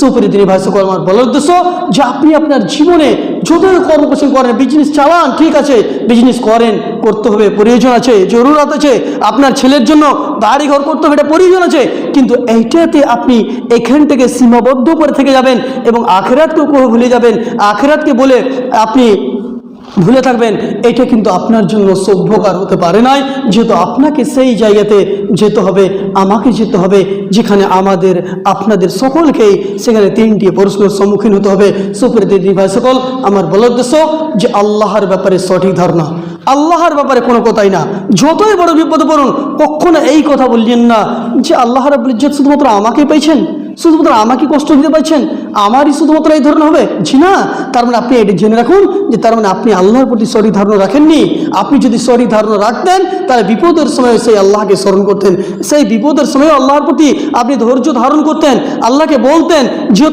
সুপ্রিয় ভাই সকল, আমার বলার উদ্দেশ্য যে আপনি আপনার জীবনে যত কর্মকৌশল করেন, বিজনেস চালান, ঠিক আছে, বিজনেস করেন, করতে হবে, প্রয়োজন আছে, জরুরত আছে, আপনার ছেলের জন্য বাড়ি ঘর করতে হবে, এটা প্রয়োজন আছে, কিন্তু এইটাতে আপনি এখান থেকে সীমাবদ্ধ করে থেকে যাবেন এবং আখিরাতকে ভুলে যাবেন, আখিরাতকে বলে আপনি ভুলে থাকবেন, এটা কিন্তু আপনার জন্য সভ্যকার হতে পারে নাই। যেহেতু আপনাকে সেই জায়গাতে যেতে হবে, আমাকে যেতে হবে, যেখানে আমাদের আপনাদের সকলকেই সেখানে তিনটি প্রশ্নের সম্মুখীন হতে হবে। সুপ্রিয় ভাই সকল, আমার বলার উদ্দেশ্য যে আল্লাহর ব্যাপারে সঠিক ধারণা, আল্লাহর ব্যাপারে কোনো কথাই না। যতই বড় বিপদে পড়ুন, কখনো এই কথা বললেন না যে আল্লাহ রাব্বুল ইজ্জত শুধুমাত্র আমাকেই পাইছেন, শুধুমাত্র আমাকে কষ্ট দিতে পারছেন, আমারই শুধুমাত্র এই ধরনের হবে, জি না। তার মানে আপনি এটা জেনে রাখুন যে তার মানে আপনি আল্লাহর প্রতি সঠিক ধারণা রাখেননি। আপনি যদি সঠিক ধারণা রাখতেন তাহলে বিপদের সময় সেই আল্লাহকে স্মরণ করতেন, সেই বিপদের সময় আল্লাহর প্রতি আপনি ধৈর্য ধারণ করতেন, আল্লাহকে বলতেন যে